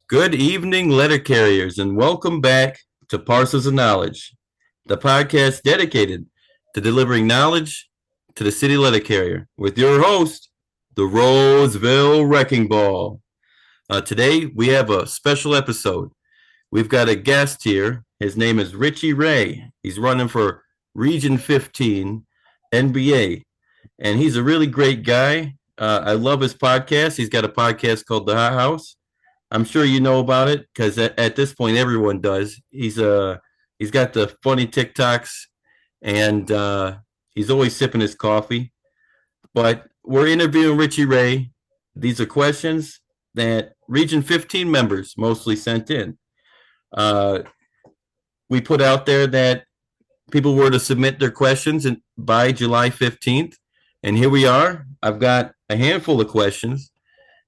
Good evening, letter carriers, and welcome back to Parcels of Knowledge, the podcast dedicated to delivering knowledge to the city letter carrier with your host, the Roseville Wrecking Ball. Today, we have a special episode. We've got a guest here. His name is Richie Ray. He's running for Region 15 NBA, and he's a really great guy. I love his podcast. He's got a podcast called The Hot House. I'm sure you know about it because at this point everyone does. He's got the funny TikToks and he's always sipping his coffee. But we're interviewing Richie Ray. These are questions that Region 15 members mostly sent in. We put out there that people were to submit their questions by July 15th, and here we are. I've got a handful of questions.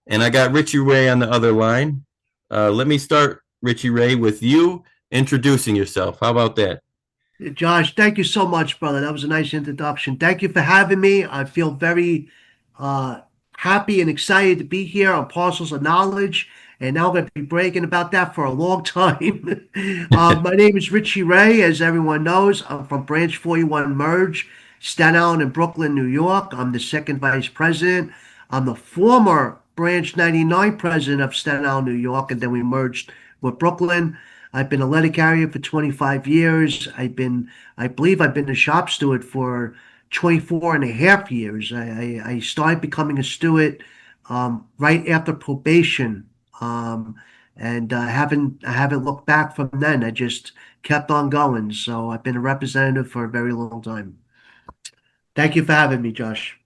And I got Richie Ray on the other line. Let me start, Richie Ray, with you introducing yourself. How about that? Josh, thank you so much, brother. That was a nice introduction. Thank you for having me. I feel very happy and excited to be here on Parcels of Knowledge. And now I'm going to be bragging about that for a long time. My name is Richie Ray, as everyone knows. I'm from Branch 41 Merge, Staten Island and Brooklyn, New York. I'm the second vice president. I'm the former Branch 99 president of Staten Island, New York, and then we merged with Brooklyn. I've been a letter carrier for 25 years. I believe I've been a shop steward for 24 and a half years. I started becoming a steward right after probation, and I haven't looked back from then. I just kept on going. So I've been a representative for a very long time. Thank you for having me, Josh.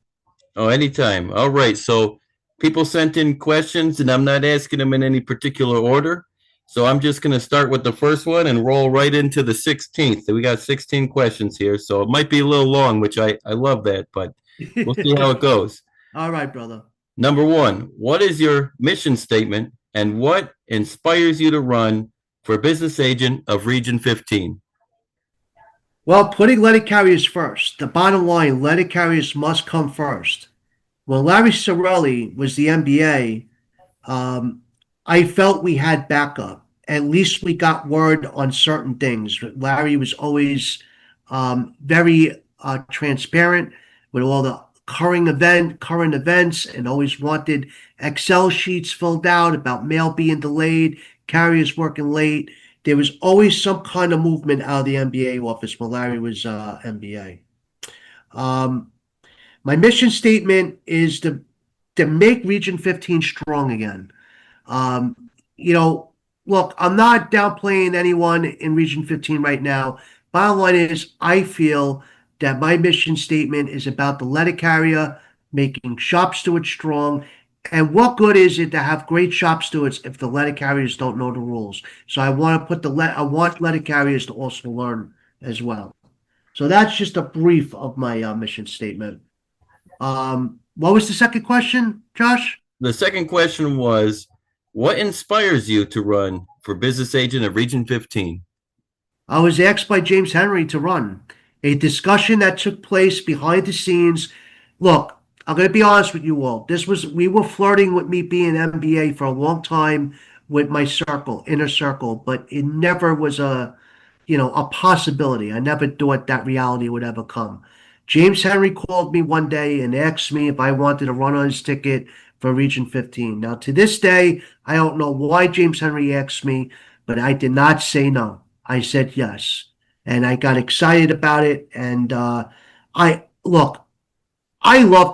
Oh, anytime. All right. So people sent in questions, and I'm not asking them in any particular order. So I'm just going to start with the first one and roll right into the 16th. We got 16 questions here, so it might be a little long, which I love that, but we'll see how it goes. All right, brother. Number one, what is your mission statement, and what inspires you to run for business agent of Region 15? Well, putting letter carriers first. The bottom line, letter carriers must come first. When Larry Sorelli was the NBA, I felt we had backup. At least we got word on certain things. Larry was always very transparent with all the current events, and always wanted Excel sheets filled out about mail being delayed, carriers working late. There was always some kind of movement out of the NBA office when Larry was NBA. My mission statement is to make Region 15 strong again. Um, Look, I'm not downplaying anyone in Region 15 right now. Bottom line is, I feel that my mission statement is about the letter carrier making shop stewards strong. And what good is it to have great shop stewards if the letter carriers don't know the rules? So I want to I want letter carriers to also learn as well. So that's just a brief of my mission statement. What was the second question, Josh? The second question was, what inspires you to run for business agent of Region 15? I was asked by James Henry to run a discussion that took place behind the scenes. Look, I'm going to be honest with you all. We were flirting with me being MBA for a long time with my inner circle, but it never was a possibility. I never thought that reality would ever come. James Henry called me one day and asked me if I wanted to run on his ticket for Region 15. Now, to this day, I don't know why James Henry asked me, but I did not say no. I said yes. And I got excited about it. And I love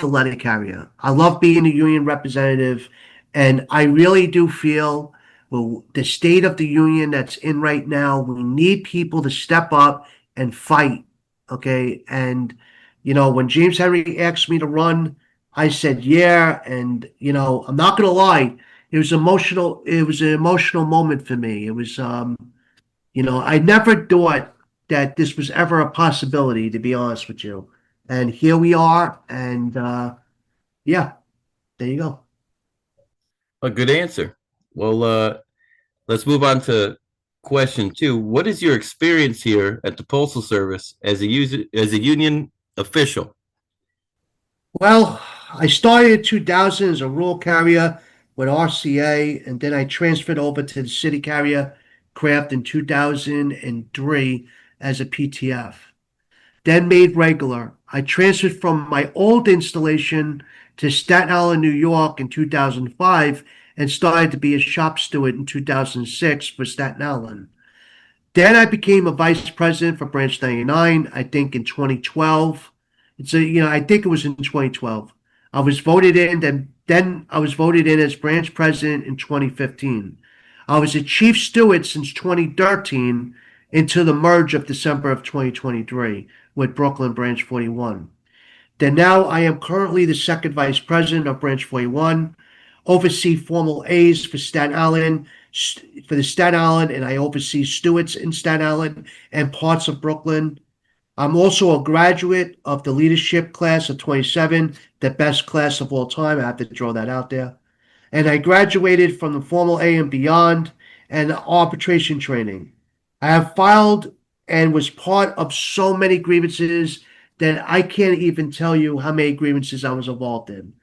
the letter carrier. I love being a union representative. And I really do feel, well, the state of the union that's in right now, we need people to step up and fight. Okay. And, when James Henry asked me to run, I said, yeah. And, I'm not going to lie. It was emotional. It was an emotional moment for me. It was, I never thought that this was ever a possibility, to be honest with you. And here we are. And, yeah, there you go. A good answer. Well, let's move on to question two. What is your experience here at the Postal Service as a union official? Well, I started in 2000 as a rural carrier. with RCA, and then I transferred over to the city carrier craft in 2003 as a PTF. Then made regular. I transferred from my old installation to Staten Island, New York in 2005 and started to be a shop steward in 2006 for Staten Island. Then I became a vice president for Branch 99, I think in 2012. I think it was in 2012. I was voted in, then I was voted in as branch president in 2015. I was a chief steward since 2013 until the merge of December of 2023 with Brooklyn Branch 41. Then now I am currently the second vice president of Branch 41, oversee Formal A's for Staten Island, for the Staten Island, and I oversee stewards in Staten Island and parts of Brooklyn. I'm also a graduate of the leadership class of 27, the best class of all time. I have to throw that out there. And I graduated from the Formal A and beyond and arbitration training. I have filed and was part of so many grievances that I can't even tell you how many grievances I was involved in.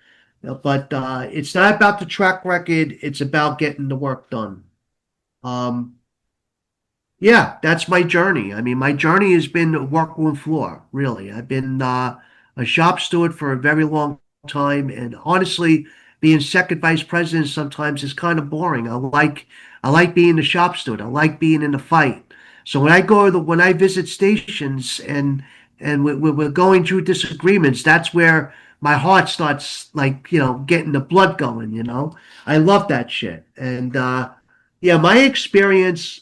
But it's not about the track record, it's about getting the work done. Um, yeah, that's my journey. I mean, my journey has been a workroom floor, really. I've been a shop steward for a very long time, and honestly, being second vice president sometimes is kind of boring. I like being the shop steward. I like being in the fight. So when I visit stations and we're going through disagreements, that's where my heart starts like getting the blood going. I love that shit, and yeah, my experience.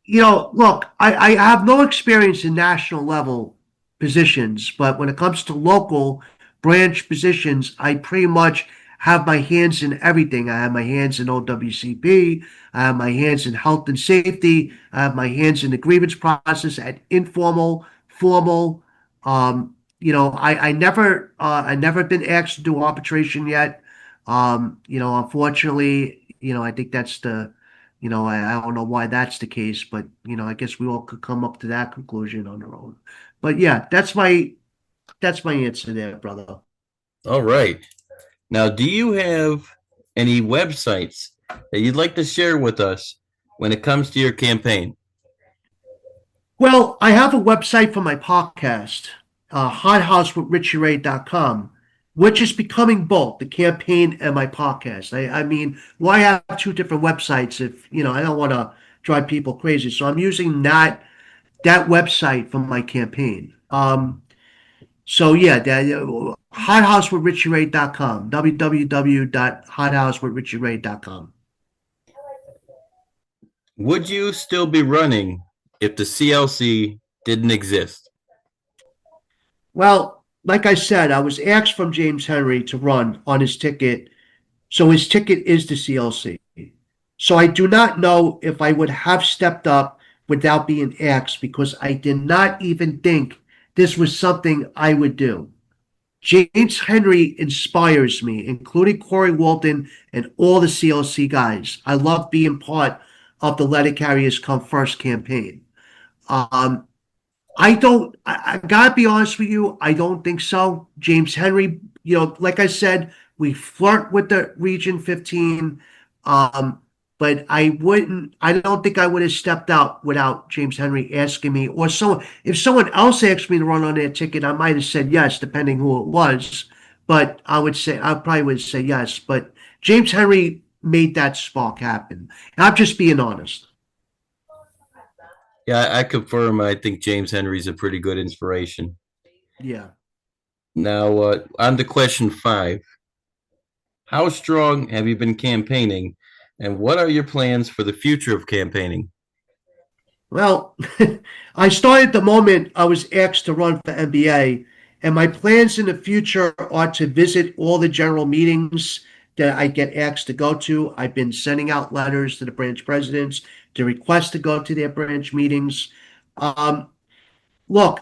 Look, I have no experience in national level positions, but when it comes to local branch positions, I pretty much have my hands in everything. I have my hands in OWCP, I have my hands in health and safety, I have my hands in the grievance process at informal, formal. I never been asked to do arbitration yet. Unfortunately, I think that's I don't know why that's the case, but I guess we all could come up to that conclusion on our own. But yeah, that's my answer there, brother. All right. Now, do you have any websites that you'd like to share with us when it comes to your campaign? Well, I have a website for my podcast, hothousewithrichieray.com, which is becoming both the campaign and my podcast. I mean, why have two different websites if I don't want to drive people crazy? So I'm using that website for my campaign. So yeah, hothousewithrichieray.com, www.hothousewithrichieray.com. Would you still be running if the CLC didn't exist? Well, like I said, I was asked from James Henry to run on his ticket, so his ticket is the CLC. So I do not know if I would have stepped up without being asked because I did not even think this was something I would do. James Henry inspires me, including Corey Walton and all the CLC guys. I love being part of the Let It Carriers Come First campaign. Um, I don't, I gotta be honest with you, I don't think so. James Henry, like I said, we flirt with the Region 15. Um, but I don't think I would have stepped out without James Henry asking me, or if someone else asked me to run on their ticket, I might have said yes, depending who it was. But I probably would say yes. But James Henry made that spark happen. And I'm just being honest. Yeah, I confirm. I think James Henry's a pretty good inspiration. Yeah. Now, on to question 5. How strong have you been campaigning, and what are your plans for the future of campaigning? Well, I started the moment I was asked to run for NBA, and my plans in the future are to visit all the general meetings that I get asked to go to. I've been sending out letters to the branch presidents to request to go to their branch meetings. Um, Look,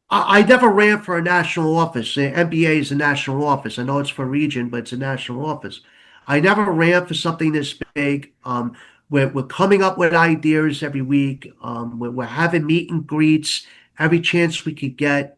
I never ran for a national office. The NBA is a national office. I know it's for region, but it's a national office. I never ran for something this big. We're coming up with ideas every week. We're having meet and greets every chance we could get.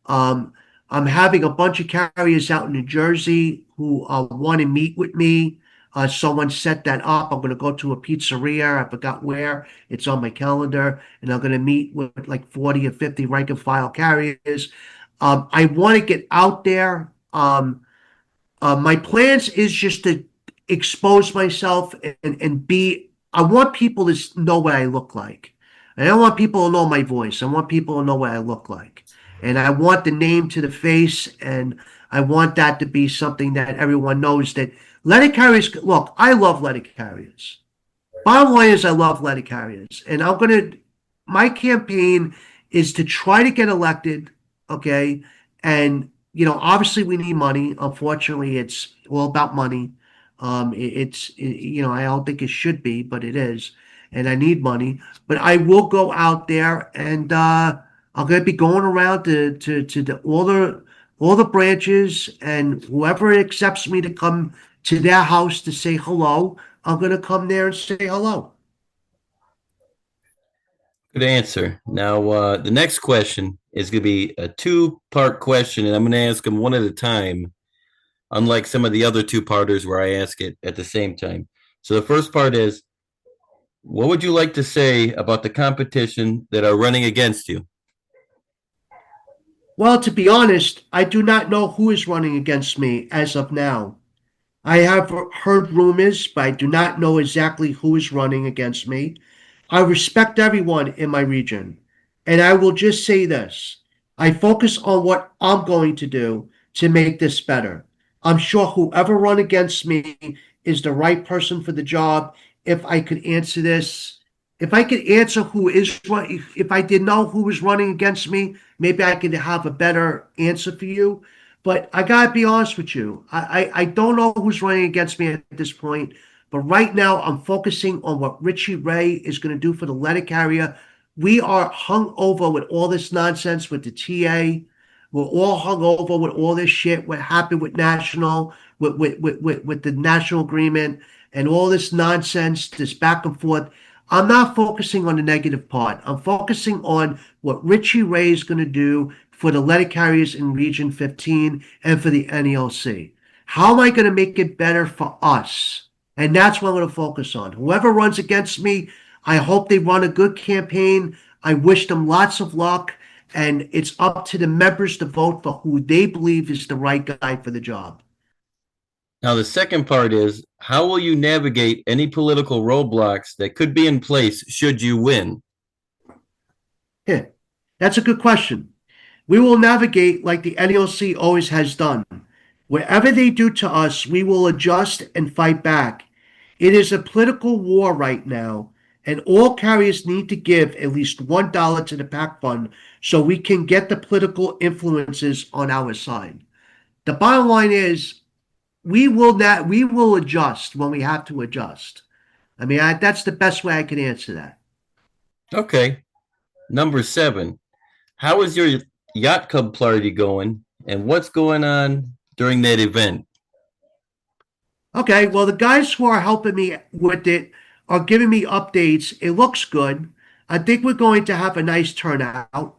Um, I'm having a bunch of carriers out in New Jersey who want to meet with me. Someone set that up. I'm going to go to a pizzeria. I forgot where. It's on my calendar. And I'm going to meet with like 40 or 50 rank and file carriers. I want to get out there. My plans is just to expose myself and be, I want people to know what I look like. I don't want people to know my voice. I want people to know what I look like. And I want the name to the face, and I want that to be something that everyone knows that letter carriers, look, I love letter carriers. Bottom line is I love letter carriers. And my campaign is to try to get elected, okay? And, obviously we need money. Unfortunately, it's all about money. I don't think it should be, but it is. And I need money. But I will go out there and I'm going to be going around all the branches, and whoever accepts me to come to their house to say hello, I'm going to come there and say hello. Good answer. Now, the next question is going to be a two-part question, and I'm going to ask them one at a time, unlike some of the other two-parters where I ask it at the same time. So the first part is, what would you like to say about the competition that are running against you? Well, to be honest, I do not know who is running against me as of now. I have heard rumors, but I do not know exactly who is running against me. I respect everyone in my region. And I will just say this: I focus on what I'm going to do to make this better. I'm sure whoever run against me is the right person for the job. If I could answer this, if I could answer who is running, if I did know who was running against me, maybe I could have a better answer for you. But I gotta be honest with you. I don't know who's running against me at this point. But right now, I'm focusing on what Richie Ray is going to do for the letter carrier. We are hung over with all this nonsense with the TA. We're all hung over with all this shit. What happened with national, with the national agreement, and all this nonsense, this back and forth. I'm not focusing on the negative part. I'm focusing on what Richie Ray is going to do for the letter carriers in Region 15 and for the NELC. How am I going to make it better for us? And that's what I'm going to focus on. Whoever runs against me, I hope they run a good campaign. I wish them lots of luck. And it's up to the members to vote for who they believe is the right guy for the job. Now, the second part is, how will you navigate any political roadblocks that could be in place should you win? Yeah, that's a good question. We will navigate like the NLC always has done. Wherever they do to us, we will adjust and fight back. It is a political war right now, and all carriers need to give at least $1 to the PAC fund so we can get the political influences on our side. The bottom line is we will adjust when we have to adjust. I mean, that's the best way I can answer that. Okay. Number 7, how is your yacht club party going, and what's going on during that event? Okay, well, the guys who are helping me with it are giving me updates. It looks good. I think we're going to have a nice turnout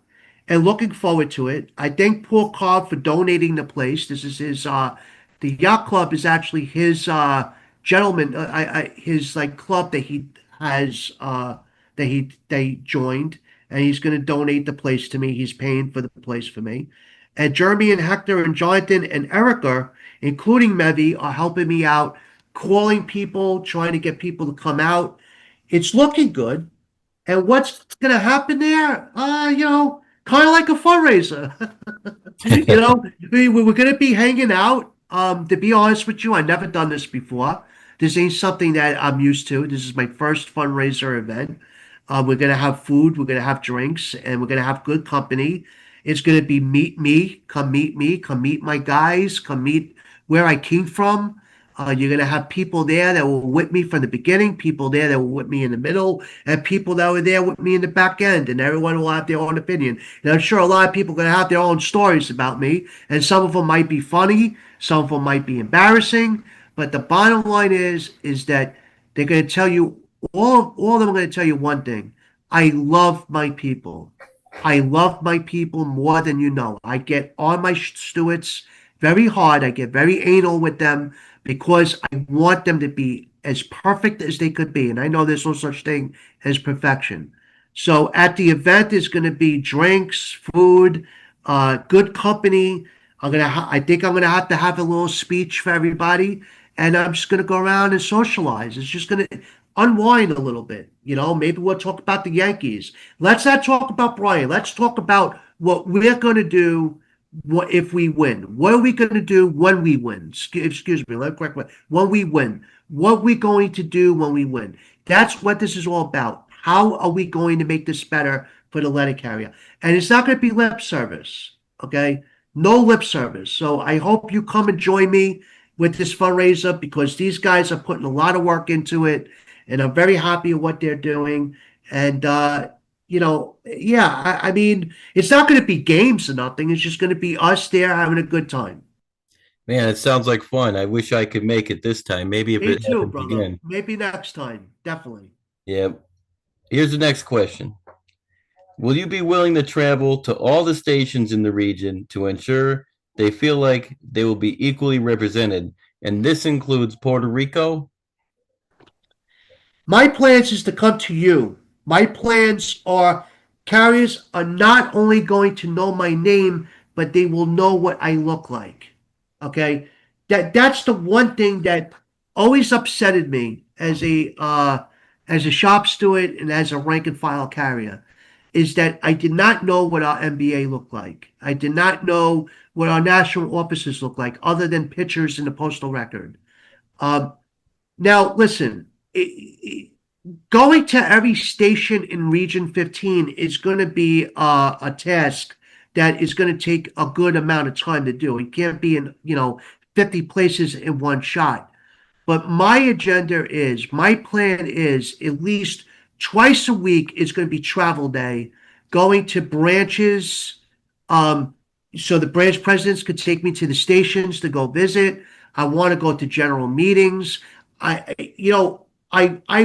and looking forward to it. I thank Paul Cobb for donating the place. This is the yacht club is actually his gentleman, his like club that he has they joined, and he's going to donate the place to me. He's paying for the place for me. And Jeremy and Hector and Jonathan and Erica, including Mevi, are helping me out, calling people, trying to get people to come out. It's looking good. And what's going to happen there? Kind of like a fundraiser. We're going to be hanging out. To be honest with you, I've never done this before. This ain't something that I'm used to. This is my first fundraiser event. We're going to have food, we're going to have drinks, and we're going to have good company. It's going to be meet me, come meet my guys, come meet where I came from. You're going to have people there that were with me from the beginning, people there that were with me in the middle, and people that were there with me in the back end, and everyone will have their own opinion. And I'm sure a lot of people are going to have their own stories about me, and some of them might be funny, some of them might be embarrassing, but the bottom line is that they're going to tell you, all of them are going to tell you one thing: I love my people. I love my people more than you know. I get on my stewards very hard. I get very anal with them because I want them to be as perfect as they could be. And I know there's no such thing as perfection. So at the event, there's going to be drinks, food, good company. I think I'm gonna have to have a little speech for everybody, and I'm just gonna go around and socialize. It's just gonna unwind a little bit. Maybe we'll talk about the Yankees. Let's not talk about Brian. Let's talk about what we're going to do if we win. What are we going to do when we win? Excuse me. Let me correct me. When we win. What we going to do when we win? That's what this is all about. How are we going to make this better for the letter carrier? And it's not going to be lip service. Okay? No lip service. So I hope you come and join me with this fundraiser because these guys are putting a lot of work into it and I'm very happy with what they're doing. And yeah, I mean, it's not going to be games or nothing. It's just going to be us there having a good time. Man, it sounds like fun. I wish I could make it this time. Maybe if Me it too, happens brother. again. Maybe next time. Definitely. Yeah. Here's the next question. Will you be willing to travel to all the stations in the region to ensure they feel like they will be equally represented? And this includes Puerto Rico. My plans is to come to you. My plans are carriers are not only going to know my name, but they will know what I look like. Okay? That's the one thing that always upsetted me as a shop steward and as a rank and file carrier is that I did not know what our NBA looked like. I did not know what our national offices looked like other than pictures in the postal record. Um, Now, listen, going to every station in Region 15 is going to be a task that is going to take a good amount of time to do. It can't be in, 50 places in one shot. But my plan is at least twice a week is going to be travel day, going to branches, um, so the branch presidents could take me to the stations to go visit. I want to go to general meetings. I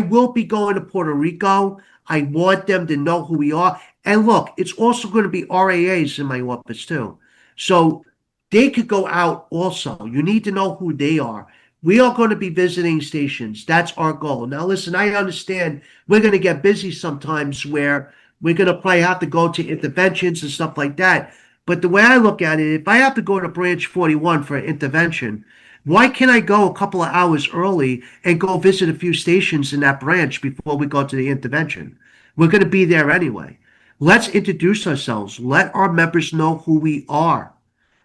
will be going to Puerto Rico. I want them to know who we are. And look, it's also going to be RAAs in my office too. So they could go out also. You need to know who they are. We are going to be visiting stations. That's our goal. Now, listen, I understand we're going to get busy sometimes where we're going to probably have to go to interventions and stuff like that. But the way I look at it, if I have to go to branch 41 for an intervention, why can't I go a couple of hours early and go visit a few stations in that branch before we go to the intervention? We're going to be there anyway. Let's introduce ourselves. Let our members know who we are.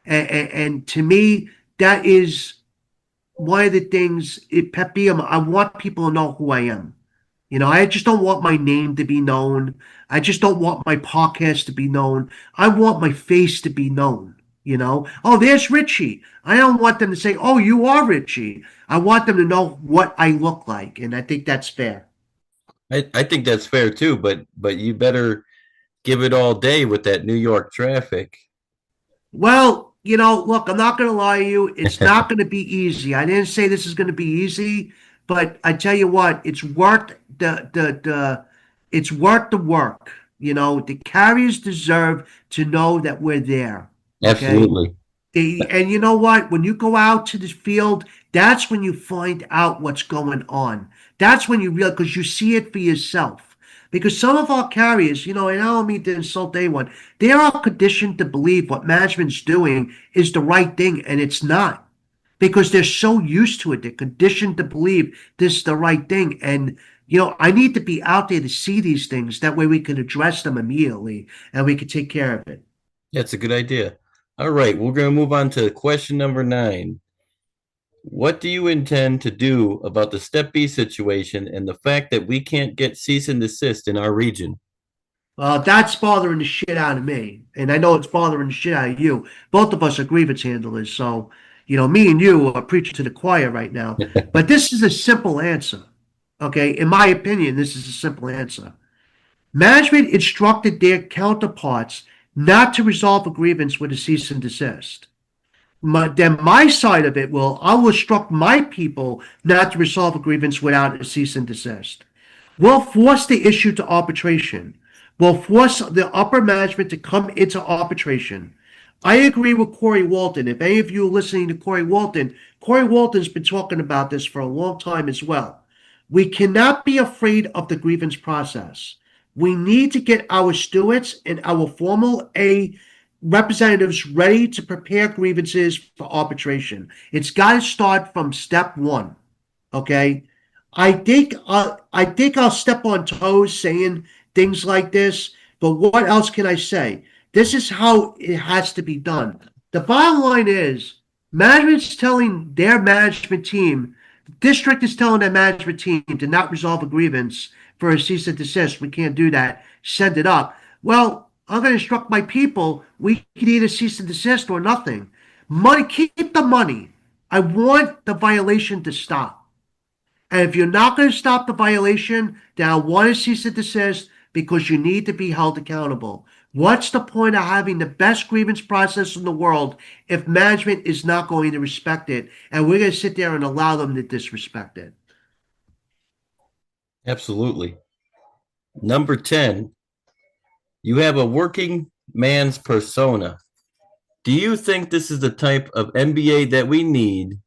And to me, that is one of the things, pet peeve. I want people to know who I am. I just don't want my name to be known. I just don't want my podcast to be known. I want my face to be known. Oh, there's Richie. I don't want them to say, oh, you are Richie. I want them to know what I look like. And I think that's fair. I think that's fair too, but you better give it all day with that New York traffic. Well, look, I'm not going to lie to you. It's not going to be easy. I didn't say this is going to be easy, but I tell you what, it's worth it's worth the work. The carriers deserve to know that we're there. Okay. Absolutely. And you know what? When you go out to the field, that's when you find out what's going on. That's when you realize, because you see it for yourself. Because some of our carriers, and I don't mean to insult anyone, they are conditioned to believe what management's doing is the right thing, and it's not. Because they're so used to it. They're conditioned to believe this is the right thing. And, I need to be out there to see these things. That way we can address them immediately and we can take care of it. That's a good idea. All right, we're going to move on to question number 9. What do you intend to do about the Step B situation and the fact that we can't get cease and desist in our region? That's bothering the shit out of me. And I know it's bothering the shit out of you. Both of us are grievance handlers. So, me and you are preaching to the choir right now. But this is a simple answer. Okay. In my opinion, this is a simple answer. Management instructed their counterparts not to resolve a grievance with a cease and desist. Then my side of it I will instruct my people not to resolve a grievance without a cease and desist. We'll force the issue to arbitration. will force the upper management to come into arbitration. I agree with Corey Walton. If any of you are listening to Corey Walton's been talking about this for a long time as well. We cannot be afraid of the grievance process. We need to get our stewards and our formal A representatives ready to prepare grievances for arbitration. It's got to start from step one. Okay, I think I'll step on toes saying things like this, but what else can I say? This is how it has to be done. The bottom line is management's telling their management team, the district is telling their management team to not resolve a grievance for a cease and desist. We can't do that. Send it up. Well, I'm going to instruct my people. We can either cease and desist or nothing. Money, keep the money. I want the violation to stop. And if you're not going to stop the violation, then I want to cease and desist because you need to be held accountable. What's the point of having the best grievance process in the world if management is not going to respect it and we're going to sit there and allow them to disrespect it? Absolutely. Number 10, you have a working man's persona. Do you think this is the type of NBA that we need?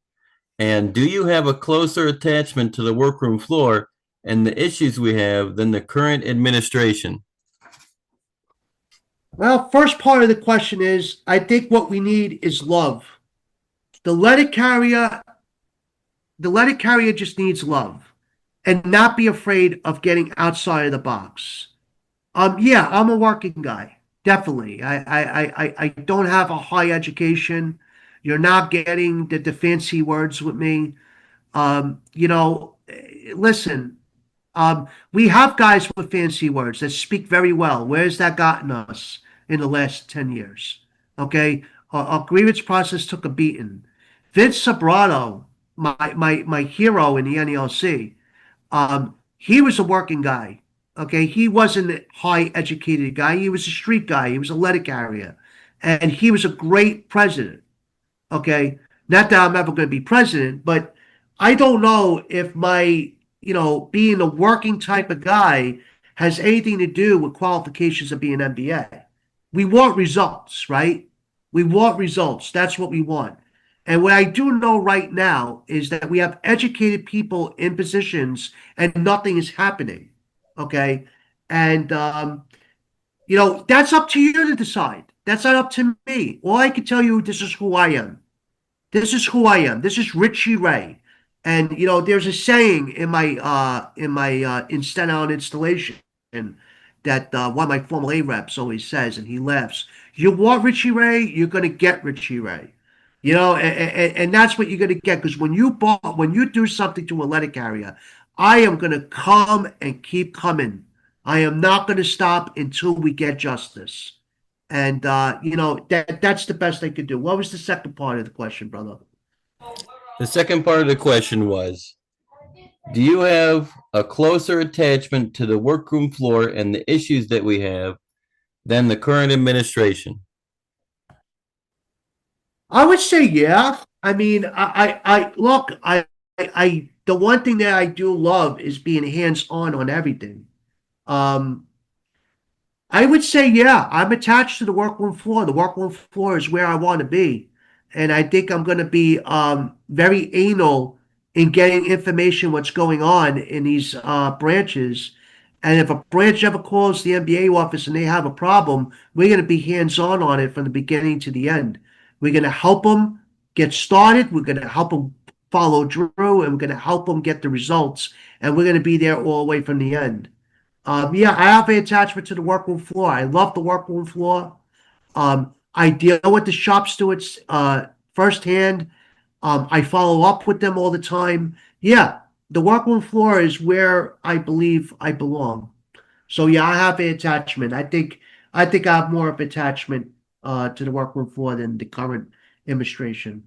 And do you have a closer attachment to the workroom floor and the issues we have than the current administration? Well, first part of the question is I think what we need is love. The letter carrier, the letter carrier just needs love and not be afraid of getting outside of the box. Yeah, I'm a working guy. Definitely. I don't have a high education. You're not getting the fancy words with me. Listen, we have guys with fancy words that speak very well. Where's that gotten us in the last 10 years? Okay. Our grievance process took a beating. Vince Sobrato, my hero in the NELC, he was a working guy. Okay, he wasn't a high educated guy. He was a street guy. He was a letter carrier, and he was a great president. Okay, not that I'm ever going to be president, but I don't know if my being a working type of guy has anything to do with qualifications of being NBA. We want results, right? We want results. That's what we want. And what I do know right now is that we have educated people in positions and nothing is happening. Okay. And, that's up to you to decide. That's not up to me. All I can tell you, this is who I am. This is who I am. This is Richie Ray. And, there's a saying in Staten Island installation that one of my former A reps always says, and he laughs. You want Richie Ray, you're going to get Richie Ray. And that's what you're going to get because when you do something to a letter carrier, I am going to come and keep coming. I am not going to stop until we get justice. And that's the best I could do. What was the second part of the question, brother? The second part of the question was, do you have a closer attachment to the workroom floor and the issues that we have than the current administration? I would say yeah. I mean, I look, the one thing that I do love is being hands-on everything. Um, I would say, yeah, I'm attached to the workroom floor. The workroom floor is where I want to be. And I think I'm going to be very anal in getting information what's going on in these branches. And if a branch ever calls the NBA office and they have a problem, we're going to be hands-on it from the beginning to the end. We're going to help them get started. We're going to help them follow through, and we're going to help them get the results. And we're going to be there all the way from the end. Yeah, I have an attachment to the workroom floor. I love the workroom floor. I deal with the shop stewards firsthand. I follow up with them all the time. Yeah, the workroom floor is where I believe I belong. So yeah, I have an attachment. I think I have more of attachment to the workroom floor than the current administration.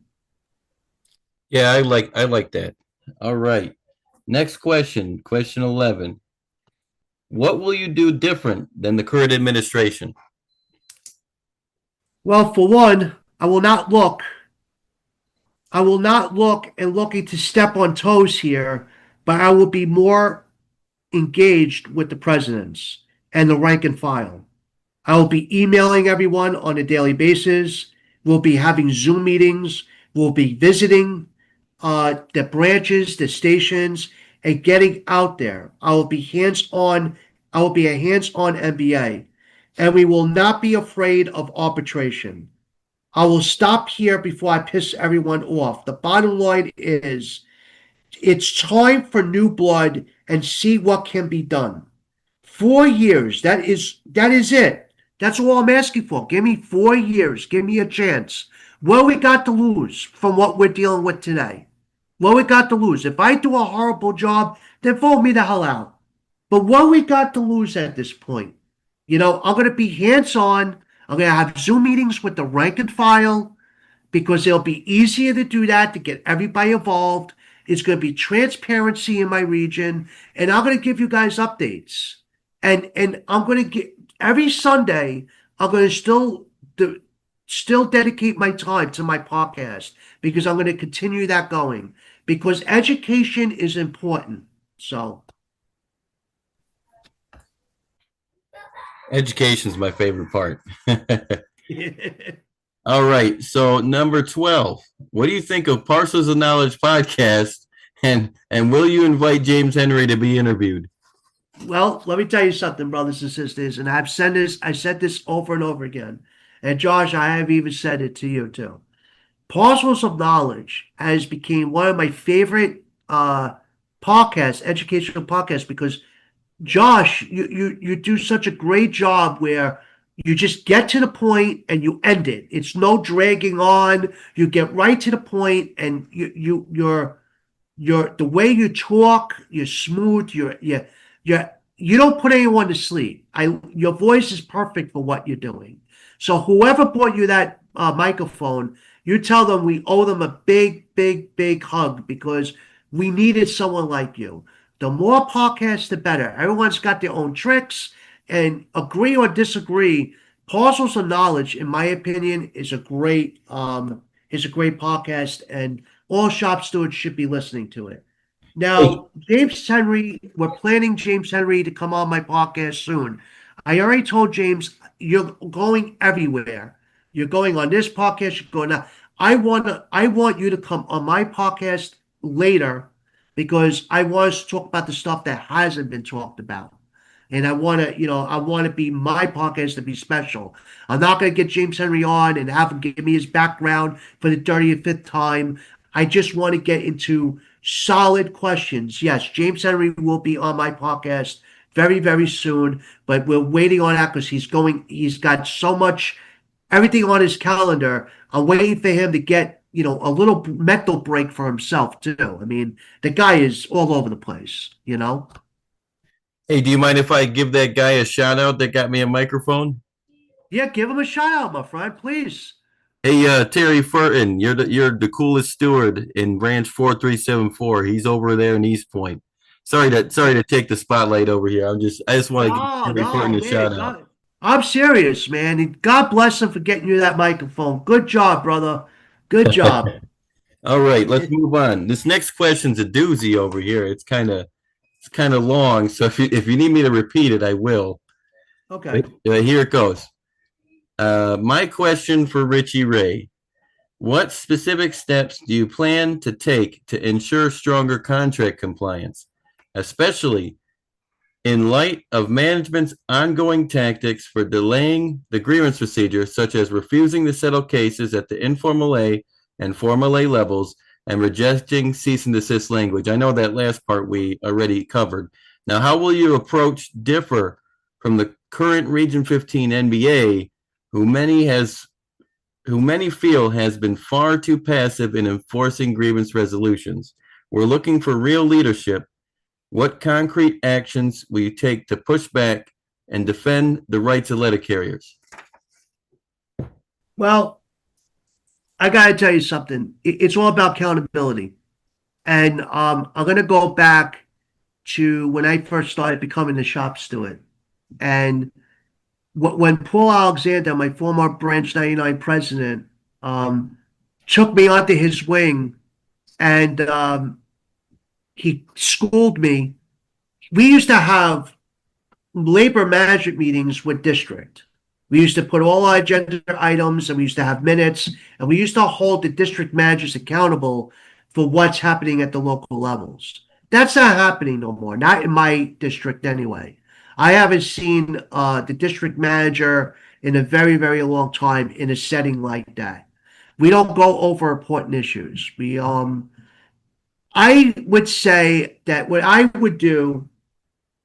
Yeah, I like that. All right. Next question, question 11. What will you do different than the current administration? Well, for one, I will not look and looking to step on toes here, but I will be more engaged with the presidents. and the rank and file. I will be emailing everyone on a daily basis. We'll be having Zoom meetings. We'll be visiting the branches, the stations, and getting out there. I will be hands-on. I will be a hands-on MBA, and we will not be afraid of arbitration. I will stop here before I piss everyone off. The bottom line is it's time for new blood and see what can be done. 4 years. That is it. That's all I'm asking for. Give me 4 years. Give me a chance. What we got to lose from what we're dealing with today? What we got to lose? If I do a horrible job, then vote me the hell out. But what we got to lose at this point? I'm going to be hands-on. I'm going to have Zoom meetings with the rank and file because it'll be easier to do that to get everybody involved. It's going to be transparency in my region, and I'm going to give you guys updates. And I'm going to get every Sunday. I'm going to still dedicate my time to my podcast because I'm going to continue that going because education is important. So Education is my favorite part. All right. So number 12, what do you think of Parcels of Knowledge podcast? And will you invite James Henry to be interviewed? Well, let me tell you something, brothers and sisters, and I said this over and over again. And Josh, I have even said it to you too. Parcels of Knowledge has become one of my favorite podcasts, educational podcasts, because Josh, you do such a great job where you just get to the point and you end it. It's no dragging on. You get right to the point, and you're the way you talk, you're smooth. You don't put anyone to sleep. Your voice is perfect for what you're doing. So whoever bought you that microphone, you tell them we owe them a big, big, big hug because we needed someone like you. The more podcasts, the better. Everyone's got their own tricks, and agree or disagree, Parcels of Knowledge, in my opinion, is a great podcast, and all shop stewards should be listening to it. Hey, Now, James Henry, we're planning James Henry to come on my podcast soon. I already told James you're going everywhere. You're going on this podcast. You're going now. I want you to come on my podcast later because I want us to talk about the stuff that hasn't been talked about. And I want to be my podcast to be special. I'm not going to get James Henry on and have him give me his background for the 35th time. I just want to get into solid questions. Yes, James Henry will be on my podcast very, very soon, but we're waiting on that because he's got so much, everything on his calendar. I'm waiting for him to get, a little mental break for himself too. I mean, the guy is all over the place. hey, do you mind if I give that guy a shout out that got me a microphone? Yeah, give him a shout out, my friend, please. Hey, Terry Furton, you're the coolest steward in branch 4374. He's over there in East Point. Sorry to take the spotlight over here. I just want to give No, Terry Furton no, a man. shout out. I'm serious, man. And God bless him for getting you that microphone. Good job, brother. Good job. All right, let's move on. This next question's a doozy over here. It's kind of long, so if you need me to repeat it, I will. Okay. Here it goes. My question for Richie Ray: what specific steps do you plan to take to ensure stronger contract compliance, especially in light of management's ongoing tactics for delaying the grievance procedure, such as refusing to settle cases at the informal A and formal A levels and rejecting cease and desist language? I know that last part we already covered. Now, how will your approach differ from the current Region 15 NBA, who many feel has been far too passive in enforcing grievance resolutions? We're looking for real leadership. What concrete actions will you take to push back and defend the rights of letter carriers? Well, I got to tell you something. It's all about accountability. And I'm going to go back to when I first started becoming the shop steward. And when Paul Alexander, my former Branch 99 president, took me onto his wing and he schooled me. We used to have labor management meetings with district. We used to put all our agenda items and we used to have minutes and we used to hold the district managers accountable for what's happening at the local levels. That's not happening no more, not in my district anyway. I haven't seen the district manager in a very, very long time in a setting like that. We don't go over important issues. I would say that what I would do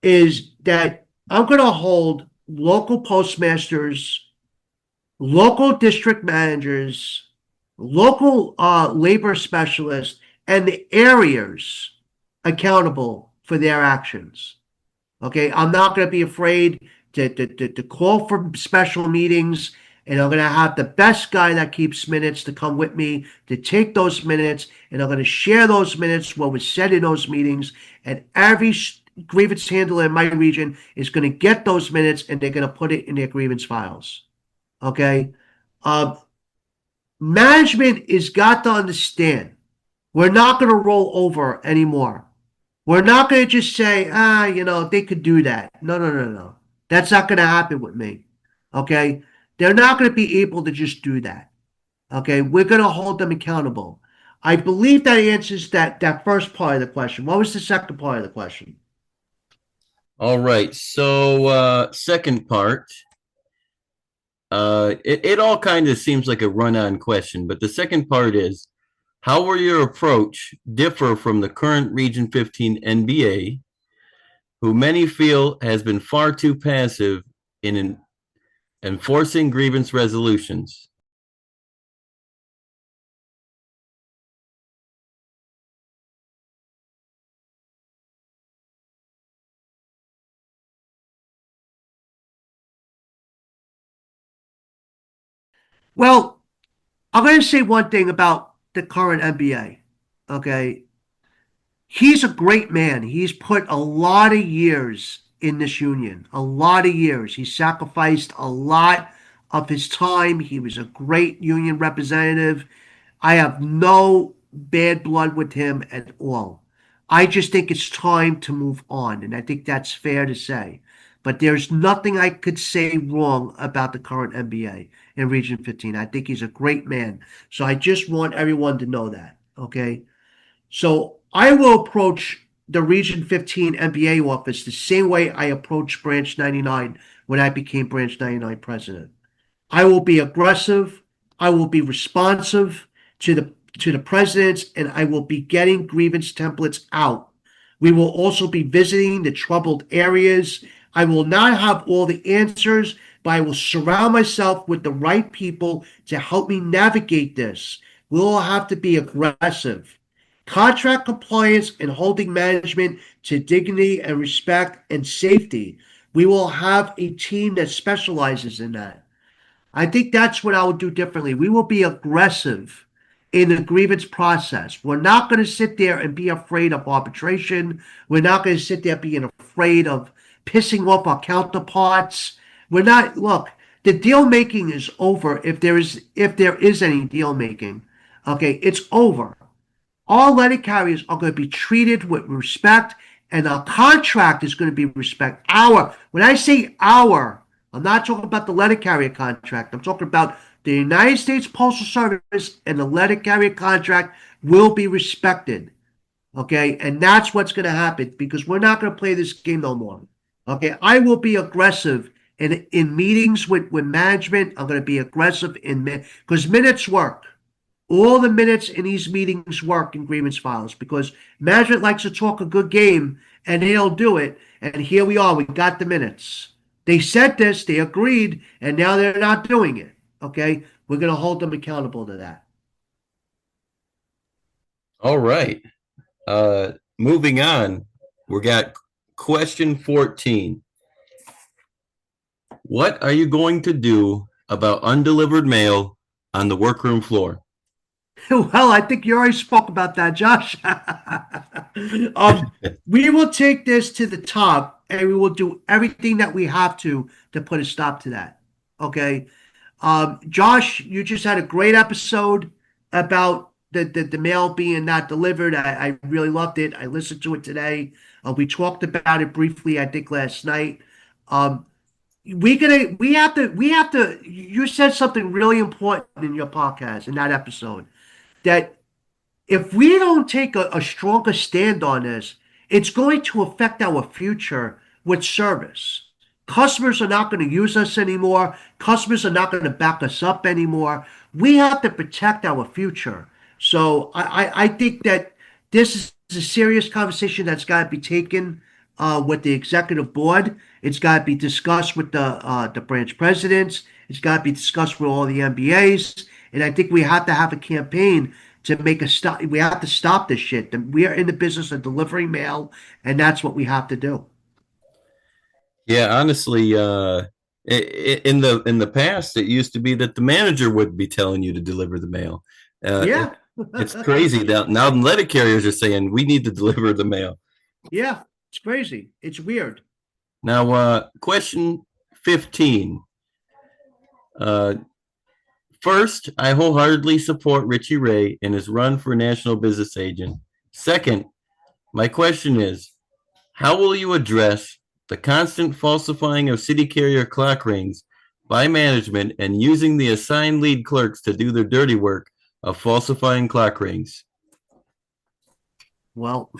is that I'm going to hold local postmasters, local district managers, local labor specialists, and the areas accountable for their actions. Okay, I'm not going to be afraid to call for special meetings, and I'm going to have the best guy that keeps minutes to come with me to take those minutes, and I'm going to share those minutes, what was said in those meetings, and every grievance handler in my region is going to get those minutes, and they're going to put it in their grievance files. Okay, uh, management is got to understand we're not going to roll over anymore. We're not going to just say, they could do that. No, no, no, no. That's not going to happen with me. Okay. They're not going to be able to just do that. Okay. We're going to hold them accountable. I believe that answers that first part of the question. What was the second part of the question? All right. So, second part. It all kind of seems like a run-on question, but the second part is, how will your approach differ from the current Region 15 NBA, who many feel has been far too passive in enforcing grievance resolutions? Well, I'm going to say one thing about the current NBA. Okay. He's a great man. He's put a lot of years in this union, a lot of years. He sacrificed a lot of his time. He was a great union representative. I have no bad blood with him at all. I just think it's time to move on, and I think that's fair to say. But there's nothing I could say wrong about the current NBA in Region 15. I think he's a great man. So I just want everyone to know that, okay? So I will approach the Region 15 NBA office the same way I approached Branch 99 when I became Branch 99 president. I will be aggressive. I will be responsive to the presidents, and I will be getting grievance templates out. We will also be visiting the troubled areas. I will not have all the answers, but I will surround myself with the right people to help me navigate this. We'll have to be aggressive. Contract compliance and holding management to dignity and respect and safety. We will have a team that specializes in that. I think that's what I would do differently. We will be aggressive in the grievance process. We're not going to sit there and be afraid of arbitration. We're not going to sit there being afraid of pissing off our counterparts. We're not, look, the deal making is over if there is any deal making. Okay, it's over. All letter carriers are going to be treated with respect, and our contract is going to be respect. When I say our, I'm not talking about the letter carrier contract. I'm talking about the United States Postal Service, and the letter carrier contract will be respected. Okay, and that's what's going to happen because we're not going to play this game no more. Okay, I will be aggressive in meetings with management. I'm going to be aggressive because minutes work. All the minutes in these meetings work in grievance files because management likes to talk a good game and they'll do it. And here we are. We got the minutes. They said this, they agreed, and now they're not doing it. Okay. We're going to hold them accountable to that. All right. Moving on, we got question 14. What are you going to do about undelivered mail on the workroom floor? Well, I think you already spoke about that, Josh. We will take this to the top and we will do everything that we have to put a stop to that. Okay. Josh, you just had a great episode about the mail being not delivered. I really loved it. I listened to it today. We talked about it briefly, I think, last night. Um, we have to. You said something really important in your podcast in that episode that if we don't take a stronger stand on this, it's going to affect our future with service. Customers are not going to use us anymore. Customers are not going to back us up anymore. We have to protect our future. So I think that this is a serious conversation that's got to be taken with the executive board. It's got to be discussed with the branch presidents. It's got to be discussed with all the MBAs. And I think we have to have a campaign to make a stop. We have to stop this shit. We are in the business of delivering mail, and that's what we have to do. Yeah, honestly, in the past, it used to be that the manager would be telling you to deliver the mail. Yeah. It's crazy now. The letter carriers are saying we need to deliver the mail. Yeah, it's crazy. It's weird. Now, question 15. Uh, First, I wholeheartedly support Richie Ray in his run for national business agent. Second, my question is, how will you address the constant falsifying of city carrier clock rings by management and using the assigned lead clerks to do their dirty work of falsifying clock rings? Well,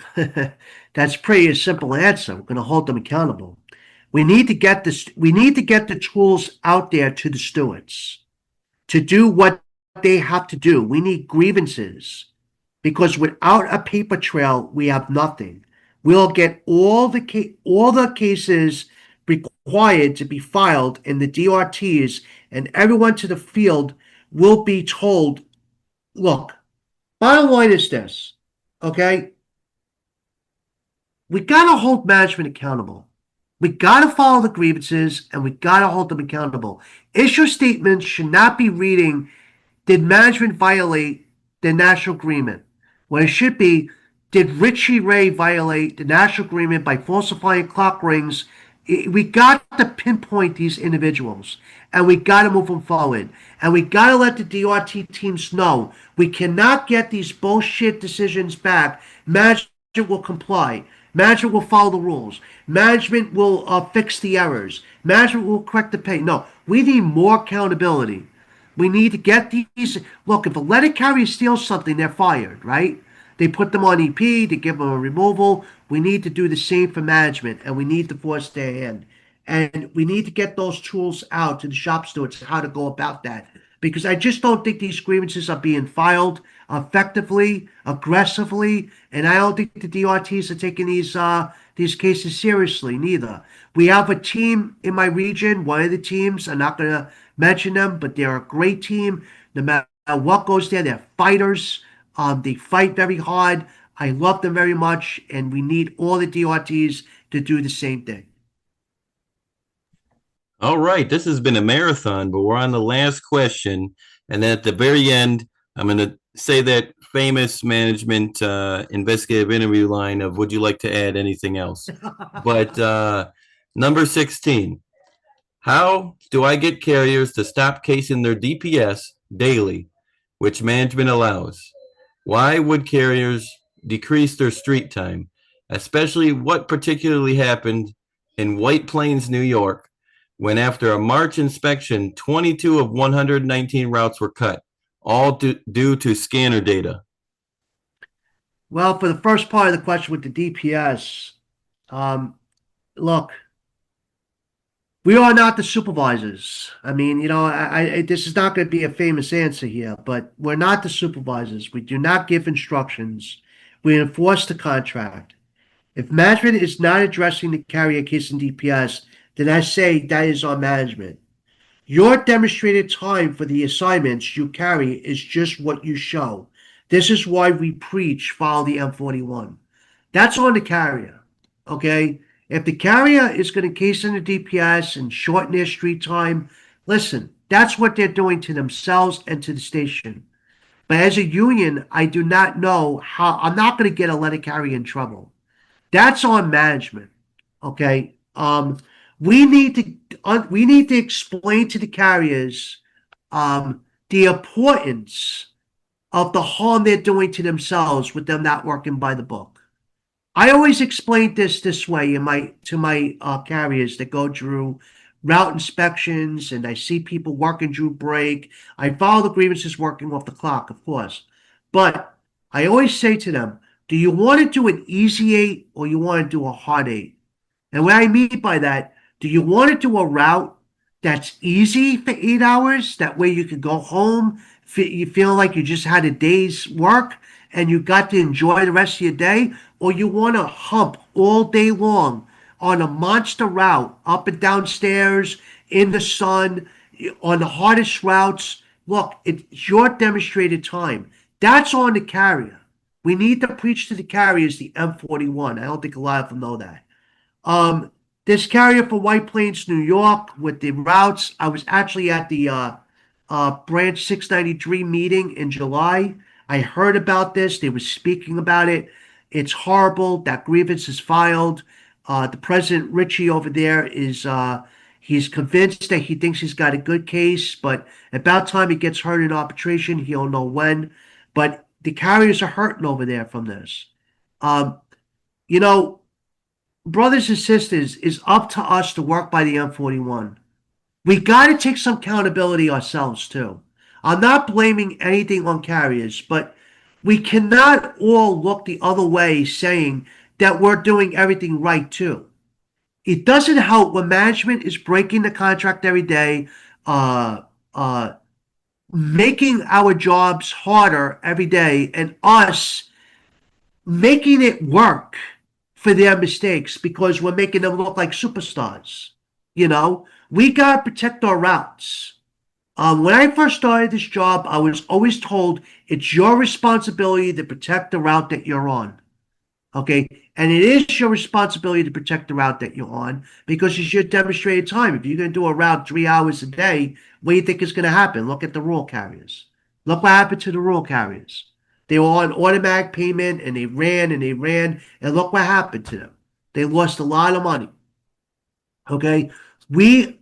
that's pretty a simple answer. We're going to hold them accountable. We need to get this. We need to get the tools out there to the stewards to do what they have to do. We need grievances because without a paper trail, we have nothing. We'll get all the cases required to be filed in the DRTs, and everyone to the field will be told, look, bottom line is this, okay? We got to hold management accountable. We got to follow the grievances and we got to hold them accountable. Issue statements should not be reading, did management violate the national agreement? What it should be, did Richie Ray violate the national agreement by falsifying clock rings? We got to pinpoint these individuals and we got to move them forward. And we got to let the DRT teams know we cannot get these bullshit decisions back. Management will comply. Management will follow the rules. Management will fix the errors. Management will correct the pay. No, we need more accountability. We need to get these. Look, if a letter carrier steals something, they're fired, right? They put them on EP, they give them a removal. We need to do the same for management, and we need to force their hand. And we need to get those tools out to the shop stewards how to go about that. Because I just don't think these grievances are being filed effectively, aggressively, and I don't think the DRTs are taking these cases seriously neither. We have a team in my region, one of the teams, I'm not gonna mention them, but they're a great team. No matter what goes there, they're fighters. They fight very hard. I love them very much, and we need all the DRTs to do the same thing. All right, this has been a marathon, but we're on the last question. And at the very end, I'm going to say that famous management investigative interview line of would you like to add anything else? But number 16, how do I get carriers to stop casing their DPS daily, which management allows? Why would carriers decrease their street time? Especially what particularly happened in White Plains, New York, when after a March inspection, 22 of 119 routes were cut, all due to scanner data. Well, for the first part of the question with the DPS, look, we are not the supervisors. I mean, this is not going to be a famous answer here, but we're not the supervisors. We do not give instructions. We enforce the contract. If management is not addressing the carrier case in DPS, then I say that is on management. Your demonstrated time for the assignments you carry is just what you show. This is why we preach follow the M41. That's on the carrier, okay? If the carrier is going to case in the DPS and shorten their street time, listen, that's what they're doing to themselves and to the station. But as a union, I do not know how, I'm not going to get a letter carrier in trouble. That's on management, okay? We need to explain to the carriers the importance of the harm they're doing to themselves with them not working by the book. I always explain this way to my carriers that go through route inspections, and I see people working through break. I follow the grievances working off the clock, of course, but I always say to them, "Do you want to do an easy 8 or you want to do a hard 8?" And what I mean by that, do you want to do a route that's easy for 8 hours? That way you can go home, you feel like you just had a day's work and you got to enjoy the rest of your day? Or you want to hump all day long on a monster route, up and down stairs, in the sun, on the hardest routes? Look, it's your demonstrated time. That's on the carrier. We need to preach to the carriers the M41. I don't think a lot of them know that. Um, this carrier for White Plains, New York, with the routes. I was actually at the Branch 693 meeting in July. I heard about this. They were speaking about it. It's horrible. That grievance is filed. The president Richie over there is he's convinced that he thinks he's got a good case, but about time he gets heard in arbitration, he'll know when. But the carriers are hurting over there from this. Um, you know, brothers and sisters, it's up to us to work by the M41. We got to take some accountability ourselves too. I'm not blaming anything on carriers, but we cannot all look the other way saying that we're doing everything right too. It doesn't help when management is breaking the contract every day, uh, uh, making our jobs harder every day, and us making it work for their mistakes because we're making them look like superstars. We got to protect our routes. When I first started this job, I was always told it's your responsibility to protect the route that you're on. Okay. And it is your responsibility to protect the route that you're on because it's your demonstrated time. If you're going to do a route 3 hours a day, what do you think is going to happen? Look at the rural carriers. Look what happened to the rural carriers. They were on automatic payment and they ran and they ran. And look what happened to them. They lost a lot of money. Okay. We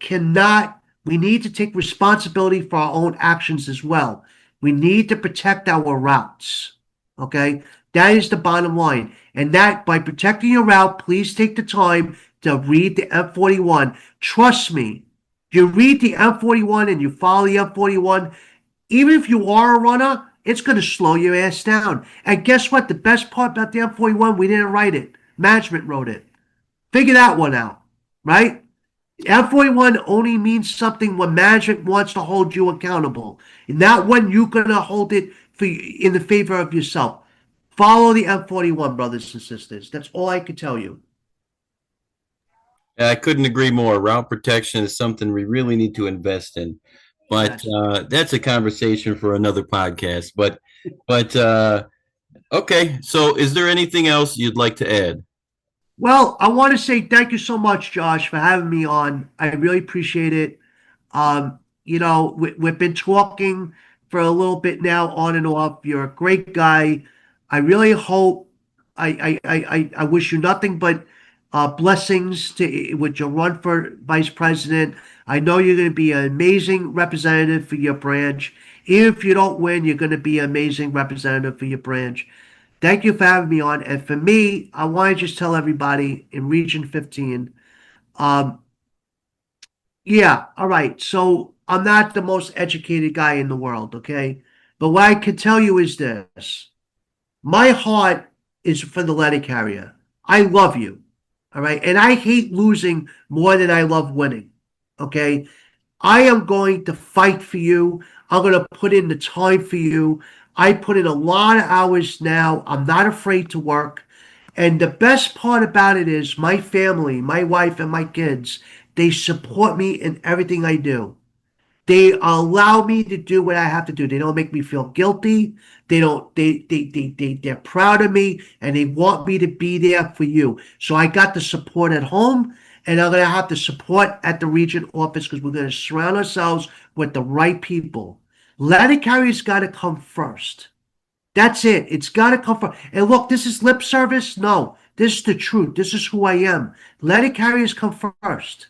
need to take responsibility for our own actions as well. We need to protect our routes. Okay. That is the bottom line. And that by protecting your route, please take the time to read the M41. Trust me, you read the M41 and you follow the M41, even if you are a runner, it's going to slow your ass down. And guess what? The best part about the M41, we didn't write it. Management wrote it. Figure that one out, right? M41 only means something when management wants to hold you accountable, and not when you're going to hold it in the favor of yourself. Follow the M41, brothers and sisters. That's all I can tell you. I couldn't agree more. Route protection is something we really need to invest in, but Yes. that's a conversation for another podcast. But okay. So, is there anything else you'd like to add? Well, I want to say thank you so much, Josh, for having me on. I really appreciate it. We've been talking for a little bit now, on and off. You're a great guy. I really hope. I wish you nothing but blessings to with your run for vice president. I know you're going to be an amazing representative for your branch. Even if you don't win, you're going to be an amazing representative for your branch. Thank you for having me on. And for me, I want to just tell everybody in Region 15, um, yeah, all right. So I'm not the most educated guy in the world, okay? But what I can tell you is this. My heart is for the letter carrier. I love you, all right? And I hate losing more than I love winning, okay? I am going to fight for you. I'm going to put in the time for you. I put in a lot of hours now. I'm not afraid to work. And the best part about it is my family, my wife and my kids, they support me in everything I do. They allow me to do what I have to do. They don't make me feel guilty. They don't, they're proud of me and they want me to be there for you. So I got the support at home and I'm going to have the support at the region office because we're going to surround ourselves with the right people. Letter carriers got to come first. That's it. It's got to come from. And look, this is lip service. No, this is the truth. This is who I am. Letter carriers come first.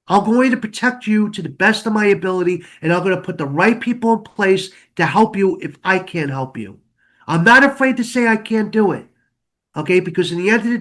I'm going to protect you to the best of my ability, and I'm going to put the right people in place to help you if I can't help you. I'm not afraid to say I can't do it. Okay, because in the end of the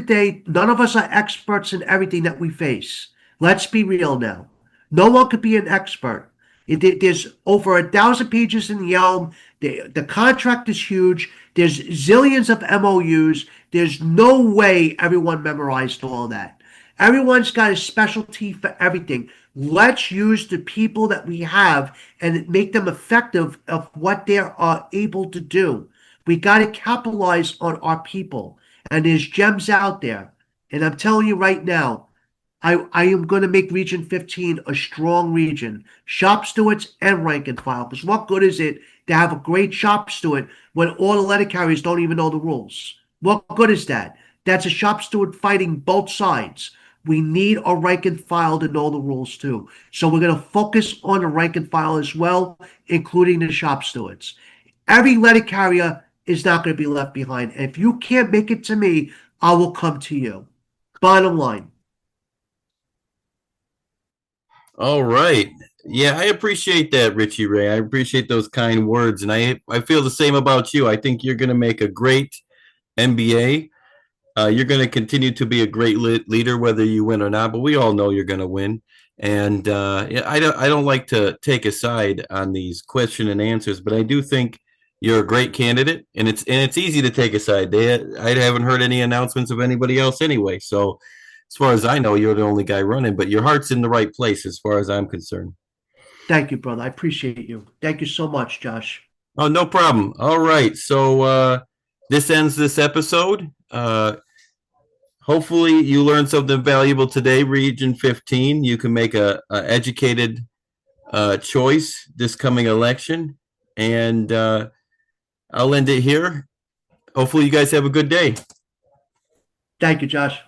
day, none of us are experts in everything that we face. Let's be real now. No one could be an expert. There's over 1,000 pages in the Elm. The contract is huge. There's zillions of MOUs. There's no way everyone memorized all that. Everyone's got a specialty for everything. Let's use the people that we have and make them effective of what they are able to do. We got to capitalize on our people. And there's gems out there. And I'm telling you right now, I am going to make Region 15 a strong region. Shop stewards and rank and file. Because what good is it to have a great shop steward when all the letter carriers don't even know the rules? What good is that? That's a shop steward fighting both sides. We need a rank and file to know the rules too. So we're going to focus on the rank and file as well, including the shop stewards. Every letter carrier is not going to be left behind. And if you can't make it to me, I will come to you. Bottom line. All right. Yeah, I appreciate that, Richie Ray. I appreciate those kind words. And I feel the same about you. I think you're going to make a great NBA. You're going to continue to be a great leader, whether you win or not. But we all know you're going to win. And yeah, I don't like to take a side on these question and answers, but I do think you're a great candidate, and it's easy to take a side. I haven't heard any announcements of anybody else anyway. So as far as I know, you're the only guy running, but your heart's in the right place as far as I'm concerned. Thank you, brother. I appreciate you. Thank you so much, Josh. Oh, no problem. All right. So this ends this episode. Hopefully you learned something valuable today, Region 15. You can make a educated choice this coming election. And I'll end it here. Hopefully you guys have a good day. Thank you, Josh.